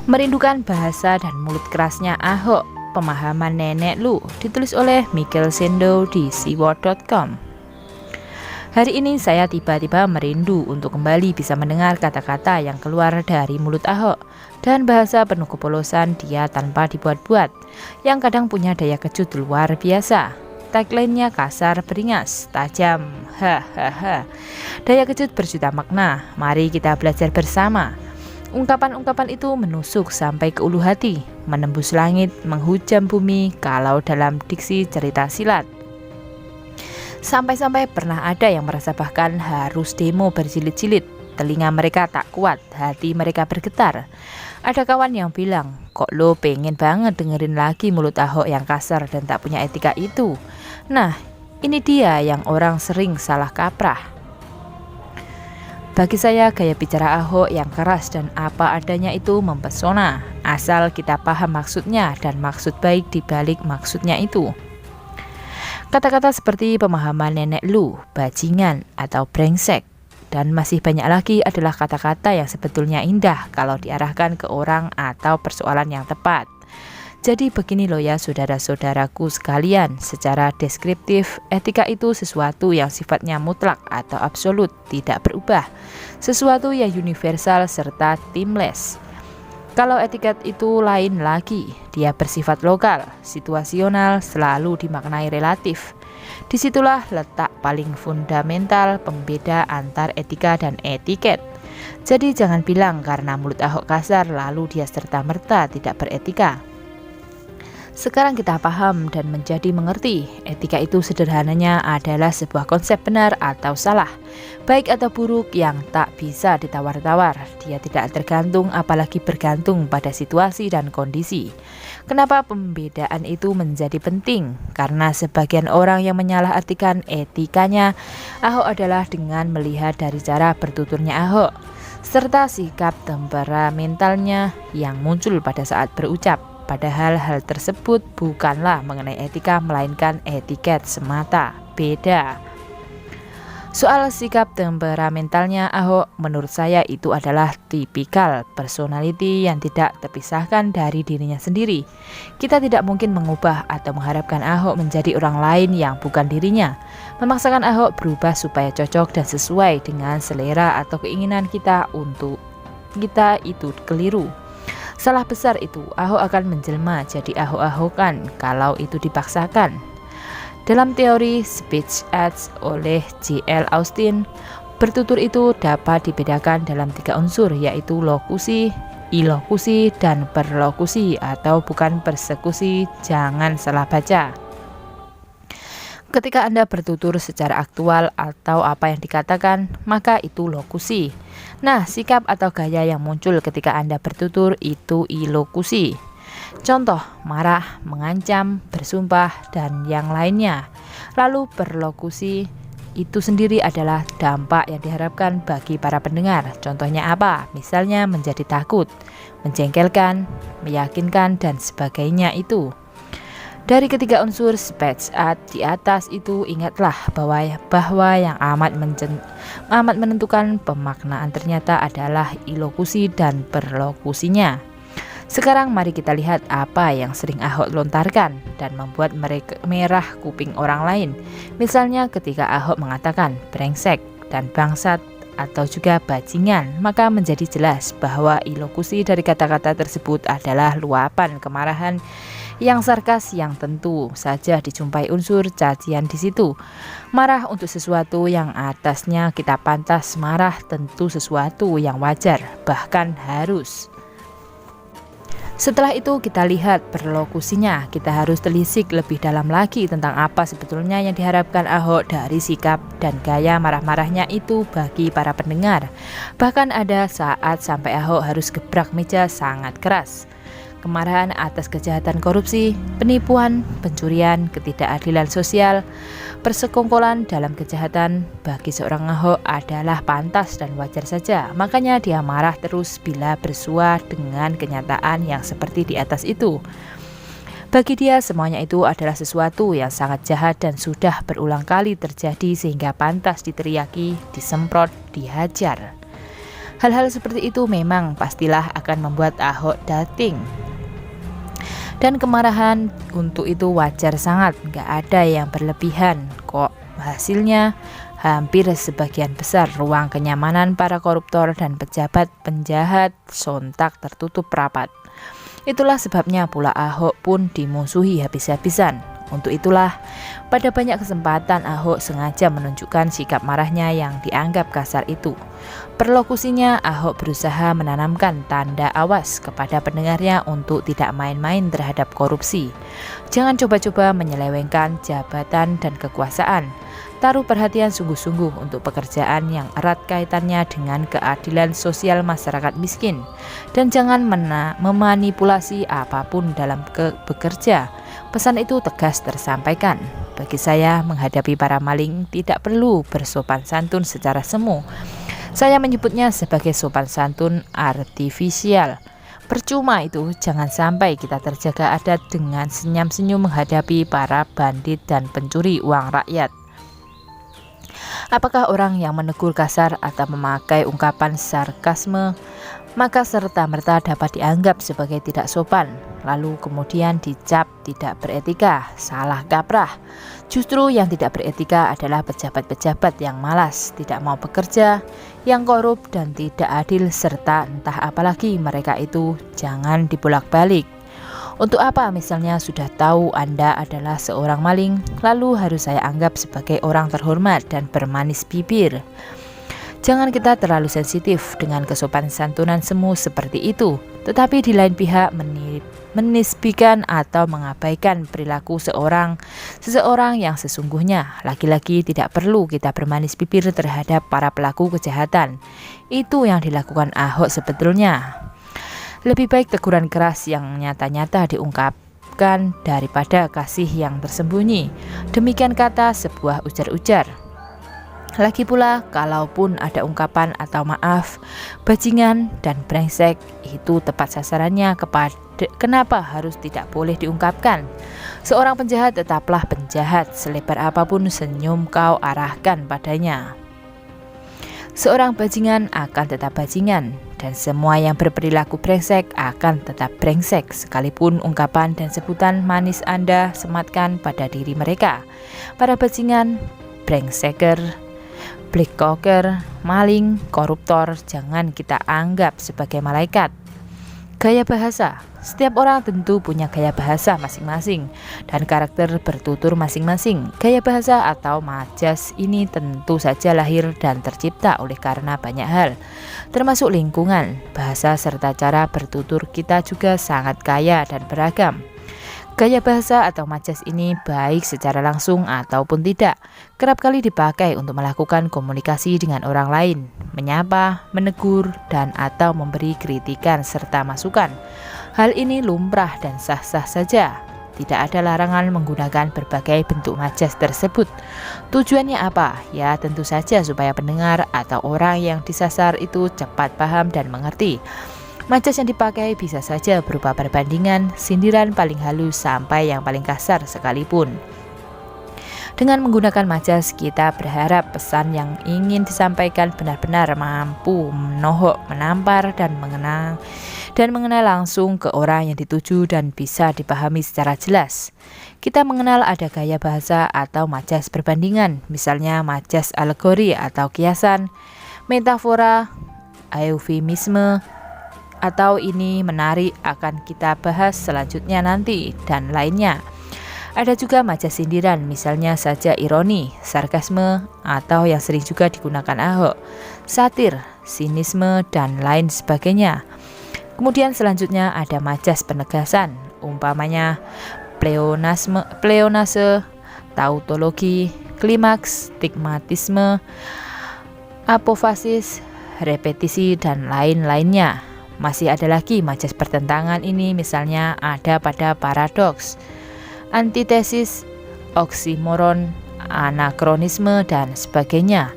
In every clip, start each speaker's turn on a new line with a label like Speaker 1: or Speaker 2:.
Speaker 1: Merindukan bahasa dan mulut kerasnya Ahok, Pemahaman Nenek Lu, ditulis oleh Michael Sendo di siwot.com. Hari ini saya tiba-tiba merindu untuk kembali bisa mendengar kata-kata yang keluar dari mulut Ahok dan bahasa penuh kepolosan dia tanpa dibuat-buat, yang kadang punya daya kejut luar biasa. Tagline-nya kasar, beringas, tajam, hahaha. Daya kejut berjuta makna, mari kita belajar bersama. Ungkapan-ungkapan itu menusuk sampai ke ulu hati, menembus langit, menghujam bumi kalau dalam diksi cerita silat. Sampai-sampai pernah ada yang merasa bahkan harus demo berjilid-jilid. Telinga mereka tak kuat, hati mereka bergetar. Ada kawan yang bilang, kok lo pengen banget dengerin lagi mulut Ahok yang kasar dan tak punya etika itu. Nah, ini dia yang orang sering salah kaprah. Bagi saya, gaya bicara Ahok yang keras dan apa adanya itu mempesona, asal kita paham maksudnya dan maksud baik di balik maksudnya itu. Kata-kata seperti pemahaman nenek lu, bajingan, atau brengsek, dan masih banyak lagi adalah kata-kata yang sebetulnya indah kalau diarahkan ke orang atau persoalan yang tepat. Jadi begini loh ya saudara-saudaraku sekalian, secara deskriptif, etika itu sesuatu yang sifatnya mutlak atau absolut, tidak berubah. Sesuatu yang universal serta timeless. Kalau etiket itu lain lagi, dia bersifat lokal, situasional, selalu dimaknai relatif. Disitulah letak paling fundamental pembeda antar etika dan etiket. Jadi jangan bilang karena mulut Ahok kasar lalu dia serta-merta tidak beretika. Sekarang kita paham dan menjadi mengerti, etika itu sederhananya adalah sebuah konsep benar atau salah, baik atau buruk yang tak bisa ditawar-tawar. Dia tidak tergantung apalagi bergantung pada situasi dan kondisi. Kenapa pembedaan itu menjadi penting? Karena sebagian orang yang menyalahartikan etikanya Ahok adalah dengan melihat dari cara bertuturnya Ahok, serta sikap temperamentalnya yang muncul pada saat berucap. Padahal hal tersebut bukanlah mengenai etika melainkan etiket semata, beda. Soal sikap temperamentalnya Ahok, menurut saya itu adalah tipikal personality yang tidak terpisahkan dari dirinya sendiri. Kita tidak mungkin mengubah atau mengharapkan Ahok menjadi orang lain yang bukan dirinya. Memaksakan Ahok berubah supaya cocok dan sesuai dengan selera atau keinginan kita untuk kita itu keliru. Salah besar itu, Ahok akan menjelma jadi Ahok-Ahokan kalau itu dipaksakan. Dalam teori speech ads oleh J.L. Austin, bertutur itu dapat dibedakan dalam 3 unsur, yaitu lokusi, ilokusi, dan perlokusi atau bukan persekusi. Jangan salah baca. Ketika Anda bertutur secara aktual atau apa yang dikatakan, maka itu lokusi. Nah, sikap atau gaya yang muncul ketika Anda bertutur itu ilokusi. Contoh, marah, mengancam, bersumpah, dan yang lainnya. Lalu perlokusi itu sendiri adalah dampak yang diharapkan bagi para pendengar. Contohnya apa? Misalnya menjadi takut, menjengkelkan, meyakinkan, dan sebagainya itu. Dari ketiga unsur speech ad di atas itu, ingatlah bahwa yang amat menentukan pemaknaan ternyata adalah ilokusi dan perlokusinya. Sekarang mari kita lihat apa yang sering Ahok lontarkan dan membuat mereka merah kuping orang lain. Misalnya ketika Ahok mengatakan brengsek dan bangsat atau juga bajingan, maka menjadi jelas bahwa ilokusi dari kata-kata tersebut adalah luapan kemarahan yang sarkas yang tentu saja dijumpai unsur cacian di situ. Marah untuk sesuatu yang atasnya kita pantas marah, tentu sesuatu yang wajar, bahkan harus. Setelah itu kita lihat perlokusinya. Kita harus telisik lebih dalam lagi tentang apa sebetulnya yang diharapkan Ahok dari sikap dan gaya marah-marahnya itu bagi para pendengar. Bahkan ada saat sampai Ahok harus gebrak meja sangat keras. Kemarahan atas kejahatan korupsi, penipuan, pencurian, ketidakadilan sosial, persekongkolan dalam kejahatan bagi seorang Ahok adalah pantas dan wajar saja. Makanya dia marah terus bila bersua dengan kenyataan yang seperti di atas itu. Bagi dia semuanya itu adalah sesuatu yang sangat jahat dan sudah berulang kali terjadi sehingga pantas diteriaki, disemprot, dihajar. Hal-hal seperti itu memang pastilah akan membuat Ahok dating. Dan kemarahan untuk itu wajar sangat, gak ada yang berlebihan kok. Hasilnya hampir sebagian besar ruang kenyamanan para koruptor dan pejabat penjahat sontak tertutup rapat. Itulah sebabnya pula Ahok pun dimusuhi habis-habisan. Untuk itulah, pada banyak kesempatan Ahok sengaja menunjukkan sikap marahnya yang dianggap kasar itu. Perlokusinya, Ahok berusaha menanamkan tanda awas kepada pendengarnya untuk tidak main-main terhadap korupsi. Jangan coba-coba menyelewengkan jabatan dan kekuasaan. Taruh perhatian sungguh-sungguh untuk pekerjaan yang erat kaitannya dengan keadilan sosial masyarakat miskin. Dan jangan memanipulasi apapun dalam bekerja. Pesan itu tegas tersampaikan. Bagi saya, menghadapi para maling tidak perlu bersopan santun secara semu. Saya menyebutnya sebagai sopan santun artifisial. Percuma itu, jangan sampai kita terjaga adat dengan senyum-senyum menghadapi para bandit dan pencuri uang rakyat. Apakah orang yang menegur kasar atau memakai ungkapan sarkasme maka serta-merta dapat dianggap sebagai tidak sopan, lalu kemudian dicap tidak beretika? Salah kaprah. Justru yang tidak beretika adalah pejabat-pejabat yang malas, tidak mau bekerja, yang korup dan tidak adil, serta entah apalagi mereka itu jangan dibolak-balik. Untuk apa misalnya sudah tahu Anda adalah seorang maling, lalu harus saya anggap sebagai orang terhormat dan bermanis bibir? Jangan kita terlalu sensitif dengan kesopanan santunan semu seperti itu, tetapi di lain pihak menisbikan atau mengabaikan perilaku seseorang yang sesungguhnya. Lagi-lagi tidak perlu kita bermanis bibir terhadap para pelaku kejahatan. Itu yang dilakukan Ahok sebetulnya. Lebih baik teguran keras yang nyata-nyata diungkapkan daripada kasih yang tersembunyi. Demikian kata sebuah ujar-ujar. Lagi pula, kalaupun ada ungkapan atau maaf, bajingan dan brengsek, itu tepat sasarannya kenapa harus tidak boleh diungkapkan. Seorang penjahat tetaplah penjahat, selebar apapun senyum kau arahkan padanya. Seorang bajingan akan tetap bajingan, dan semua yang berperilaku brengsek akan tetap brengsek, sekalipun ungkapan dan sebutan manis Anda sematkan pada diri mereka. Para bajingan, brengseker, blackcocker, maling, koruptor, jangan kita anggap sebagai malaikat. Gaya bahasa. Setiap orang tentu punya gaya bahasa masing-masing dan karakter bertutur masing-masing. Gaya bahasa atau majas ini tentu saja lahir dan tercipta oleh karena banyak hal, termasuk lingkungan, bahasa serta cara bertutur kita juga sangat kaya dan beragam. Gaya bahasa atau majas ini baik secara langsung ataupun tidak, kerap kali dipakai untuk melakukan komunikasi dengan orang lain, menyapa, menegur, dan atau memberi kritikan serta masukan. Hal ini lumrah dan sah-sah saja. Tidak ada larangan menggunakan berbagai bentuk majas tersebut. Tujuannya apa? Ya tentu saja supaya pendengar atau orang yang disasar itu cepat paham dan mengerti. Majas yang dipakai bisa saja berupa perbandingan, sindiran paling halus sampai yang paling kasar sekalipun. Dengan menggunakan majas, kita berharap pesan yang ingin disampaikan benar-benar mampu menohok, menampar, dan mengena langsung ke orang yang dituju dan bisa dipahami secara jelas. Kita mengenal ada gaya bahasa atau majas perbandingan, misalnya majas alegori atau kiasan, metafora, eufemisme, atau ini menarik akan kita bahas selanjutnya nanti, dan lainnya. Ada juga majas sindiran, misalnya saja ironi, sarkasme, atau yang sering juga digunakan Ahok, satir, sinisme, dan lain sebagainya. Kemudian selanjutnya ada majas penegasan, umpamanya pleonase, tautologi, klimaks, stigmatisme, apofasis, repetisi, dan lain-lainnya. Masih ada lagi majas pertentangan ini, misalnya ada pada paradoks, antitesis, oksimoron, anakronisme, dan sebagainya.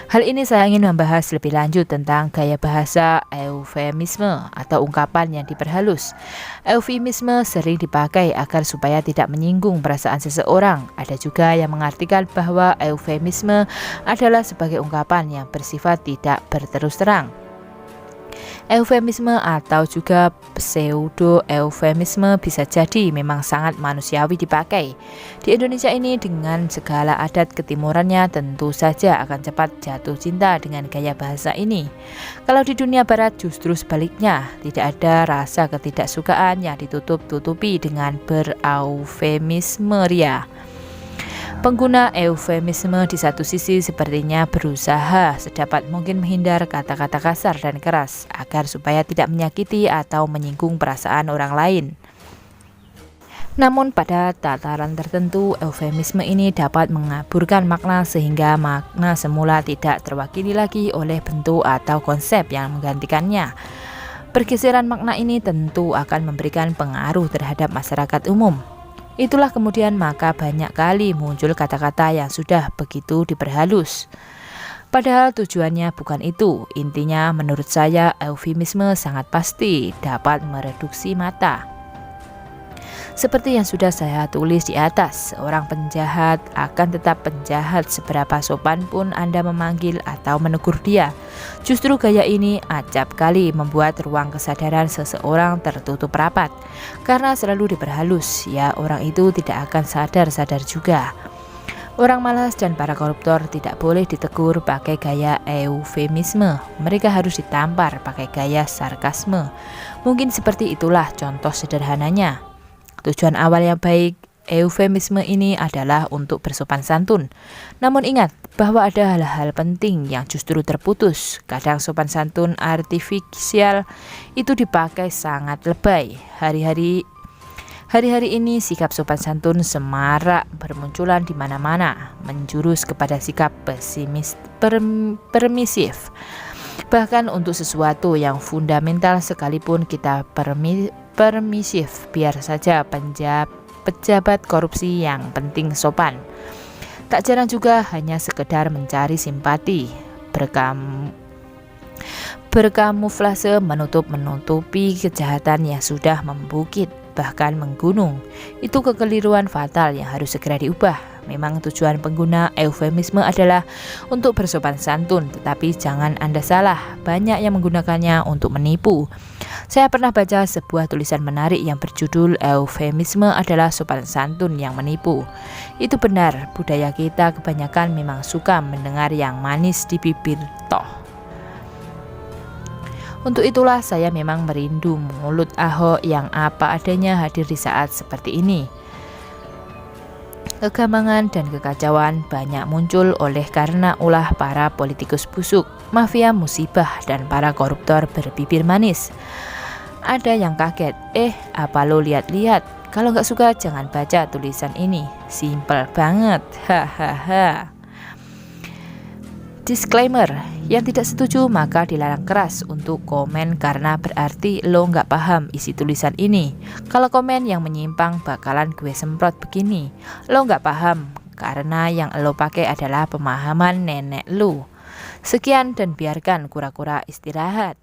Speaker 1: Hal ini saya ingin membahas lebih lanjut tentang gaya bahasa eufemisme atau ungkapan yang diperhalus. Eufemisme sering dipakai agar supaya tidak menyinggung perasaan seseorang. Ada juga yang mengartikan bahwa eufemisme adalah sebagai ungkapan yang bersifat tidak berterus terang. Eufemisme atau juga pseudo-eufemisme bisa jadi memang sangat manusiawi dipakai. Di Indonesia ini dengan segala adat ketimurannya tentu saja akan cepat jatuh cinta dengan gaya bahasa ini. Kalau di dunia barat justru sebaliknya, tidak ada rasa ketidaksukaan yang ditutup-tutupi dengan bereufemisme ria. Pengguna eufemisme di satu sisi sepertinya berusaha sedapat mungkin menghindar kata-kata kasar dan keras agar supaya tidak menyakiti atau menyinggung perasaan orang lain. Namun pada tataran tertentu eufemisme ini dapat mengaburkan makna sehingga makna semula tidak terwakili lagi oleh bentuk atau konsep yang menggantikannya. Pergeseran makna ini tentu akan memberikan pengaruh terhadap masyarakat umum. Itulah kemudian maka banyak kali muncul kata-kata yang sudah begitu diperhalus. Padahal tujuannya bukan itu. Intinya menurut saya eufemisme sangat pasti dapat mereduksi mata. Seperti yang sudah saya tulis di atas, seorang penjahat akan tetap penjahat seberapa sopan pun Anda memanggil atau menegur dia. Justru gaya ini acap kali membuat ruang kesadaran seseorang tertutup rapat. Karena selalu diperhalus, ya orang itu tidak akan sadar-sadar juga. Orang malas dan para koruptor tidak boleh ditegur pakai gaya eufemisme. Mereka harus ditampar pakai gaya sarkasme. Mungkin seperti itulah contoh sederhananya. Tujuan awal yang baik eufemisme ini adalah untuk bersopan santun. Namun ingat bahwa ada hal-hal penting yang justru terputus. Kadang sopan santun artifisial itu dipakai sangat lebay. Hari-hari ini sikap sopan santun semarak bermunculan di mana-mana, menjurus kepada sikap permisif. Bahkan untuk sesuatu yang fundamental sekalipun kita permisif, biar saja pejabat korupsi yang penting sopan. Tak jarang juga hanya sekedar mencari simpati, berkamuflase menutupi kejahatan yang sudah membukit, bahkan menggunung. Itu kekeliruan fatal yang harus segera diubah. Memang tujuan pengguna eufemisme adalah untuk bersopan santun, tetapi jangan Anda salah, banyak yang menggunakannya untuk menipu. Saya pernah baca sebuah tulisan menarik yang berjudul eufemisme adalah sopan santun yang menipu. Itu benar, budaya kita kebanyakan memang suka mendengar yang manis di bibir toh. Untuk itulah saya memang merindu mulut Ahok yang apa adanya hadir di saat seperti ini. Kegambangan dan kekacauan banyak muncul oleh karena ulah para politikus busuk, mafia musibah, dan para koruptor berbibir manis. Ada yang kaget, apa lo lihat-lihat? Kalau nggak suka jangan baca tulisan ini. Simpel banget, hahaha. Disclaimer, yang tidak setuju maka dilarang keras untuk komen karena berarti lo nggak paham isi tulisan ini. Kalau komen yang menyimpang bakalan gue semprot begini. Lo nggak paham karena yang lo pakai adalah pemahaman nenek lo. Sekian dan biarkan kura-kura istirahat.